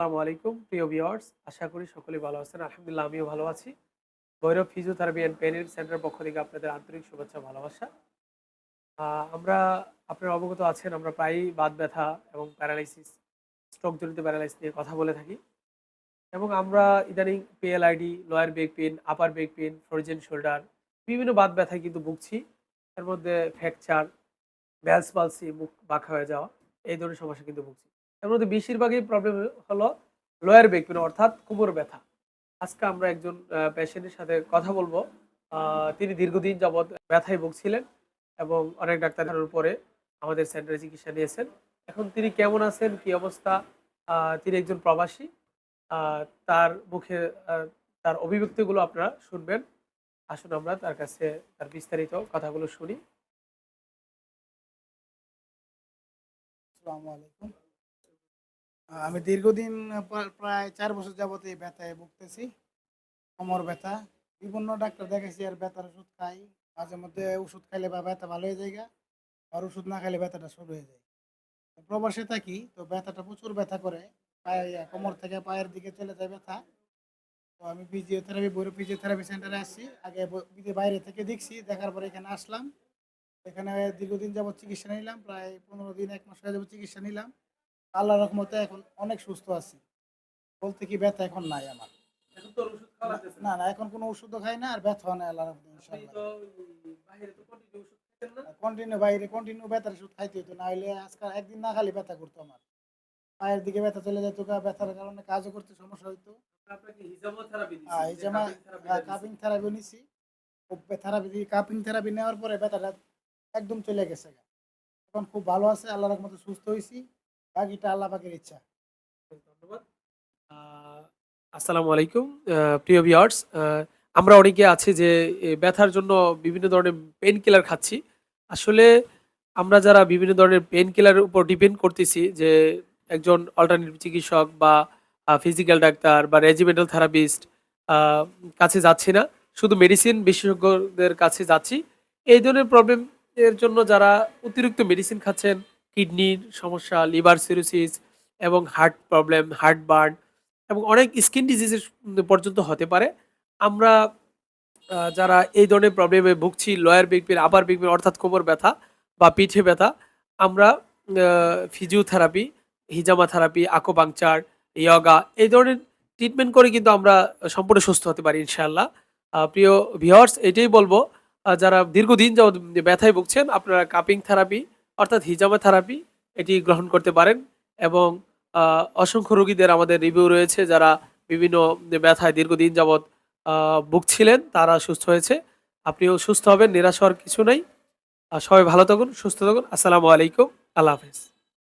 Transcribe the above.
আসসালামু আলাইকুম প্রিয় ভিউয়ার্স, আশা করি সকলেই ভালো আছেন। আলহামদুলিল্লাহ আমিও ভালো আছি। Bhairab physiotherapy and pain relief সেন্টারের পক্ষ থেকে আপনাদের আন্তরিক শুভেচ্ছা ভালোবাসা। আমরা আপনারা অবগত আছেন আমরা প্রায়ই বাত ব্যথা এবং প্যারালাইসিস, স্ট্রোক জনিত প্যারালাইসিস নিয়ে কথা বলে থাকি এবং আমরা ইদানিং পিএলআইডি, লোয়ার ব্যাক পেইন, আপার ব্যাক পেইন, ফ্রোজেন শোল্ডার বিভিন্ন বাত ব্যথায় কিন্তু ভুগছি। এর মধ্যে ফ্র্যাকচার, ব্যালস পালসি, মুখ বাঁকা হয়ে যাওয়া এই ধরনের সমস্যা কিন্তু ভুগছি। এর মধ্যে বেশিরভাগই প্রবলেম হলো লোয়ার ব্যাক পেইন অর্থাৎ কোমর ব্যথা। আজকে আমরা একজন পেশেন্টের সাথে কথা বলবো। তিনি দীর্ঘদিন যাবৎ ব্যথায় ভুগছিলেন এবং অনেক ডাক্তার দেখানোর পরে আমাদের সেন্টারে চিকিৎসা নিয়েছেন। এখন তিনি কেমন আছেন, কি অবস্থা? তিনি একজন প্রবাসী। আ তার মুখে আ তার অভিব্যক্তিগুলো আপনারা শুনবেন। আসুন আমরা তার কাছে তার বিস্তারিত কথাগুলো শুনি। আসসালামু আলাইকুম। আমি দীর্ঘদিন প্রায় ৪ বছর যাবত এই ব্যথায় ভুগতেছি। কোমর ব্যথা। বিভিন্ন ডাক্তার দেখাইছি আর ব্যথার ওষুধ খাই। মাঝে মধ্যে ওষুধ খাইলে বা ব্যথা ভালো হয়ে যায়গা। আর ওষুধ না খাইলে ব্যথাটা শুরু হয়ে যায়। প্রবাসে থাকি তো ব্যথাটা প্রচুর ব্যথা করে। কোমর থেকে পায়ের দিকে চলে যায় ব্যথা। তো আমি ভৈরব ফিজিওথেরাপি সেন্টারে আসছি। আগে বাইরে থেকে দেখছি। দেখার পরে এখানে আসলাম। এখানে দীর্ঘদিন যাবত চিকিৎসা নিলাম। প্রায় ১৫ দিন ১ মাস হয়ে যাবত চিকিৎসা নিলাম। আল্লাহর রহমতে এখন অনেক সুস্থ আছি। বলতে কি ব্যথা এখন নাই আমার। এখন তো আর ওষুধ খাওয়া লাগতেছে না। না, এখন কোনো ওষুধও খাই না আর ব্যথাও নাই আল্লাহর রহমতে আপনি ইনশাআল্লাহ। তো বাহিরে তো কন্টিনিউ ওষুধ খেতেন না? কন্টিনিউ ব্যথার ওষুধ খাইতে হইতো। না হইলে আজকাল একদিন না খাইলে ব্যথা করতো আমার। পায়ের দিকে ব্যথা চলে যেত ব্যথার কারণে কাজও করতে সমস্যা হইতো। আপনাকে হিজামা থেরাপি দিছে, এই যে যে কাপিং থেরাপিটা দিছে। কাপিং থেরাপিও নিছি। কাপিং থেরাপি নেওয়ার পরে ব্যথাটা একদম চলে গেছে গা। এখন খুব ভালো আছে আল্লাহর রহমতে সুস্থ হইছি। বাকিটা আল্লাহ পাকের ইচ্ছা। ধন্যবাদ। আ আসসালামু আলাইকুম প্রিয় ভিউয়ার্স। আমরা অনেকে আছি যে ব্যথার জন্য বিভিন্ন ধরনের পেইন কিলার খাচ্ছি। আসলে আমরা যারা বিভিন্ন ধরনের পেইন কিলারের উপর ডিপেন্ড করতেছি, যে একজন অল্টারনেটিভ চিকিৎসক বা ফিজিক্যাল ডাক্তার বা রেজিমেন্টাল থেরাপিস্ট আ কাছে যাচ্ছি না। শুধু মেডিসিন বিশেষজ্ঞদের কাছে যাচ্ছি। এই ধরনের প্রবলেম এর জন্য যারা অতিরিক্ত মেডিসিন খাচ্ছেন, কিডনির সমস্যা, লিভার সিরোসিস এবং হার্ট প্রবলেম, হার্ট বার্ন এবং অনেক স্কিন ডিজিজেস পর্যন্ত হতে পারে। আমরা যারা এই ধরনের প্রবলেমে ভুগছি, লোয়ার ব্যাক পেইন, আপার ব্যাক পেইন অর্থাৎ কোমর ব্যথা বা পিঠে ব্যথা, আমরা ফিজিওথেরাপি, হিজামা থেরাপি, আকুপাংচার, ইয়োগা এই ধরনের ট্রিটমেন্ট করে কিন্তু আমরা সম্পূর্ণ সুস্থ হতে পারি ইনশাআল্লাহ। প্রিয় ভিউয়ার্স, এটাই বলব, যারা দীর্ঘদিন যাবৎ ব্যথায় ভুগছেন আপনারা কাপিং থেরাপি অর্থাৎ হিজামা থেরাপি এটি গ্রহণ করতে পারেন এবং অসংখ্য রোগীদের আমাদের রিভিউ রয়েছে যারা বিভিন্ন ব্যথায় দীর্ঘদিন যাবৎ ভুগছিলেন, তারা সুস্থ হয়েছে। আপনিও সুস্থ হবেন, নিরাশ হওয়ার কিছু নাই। সবাই ভালো থাকুন, সুস্থ থাকুন। আসসালামু আলাইকুম। আল্লাহ হাফেজ।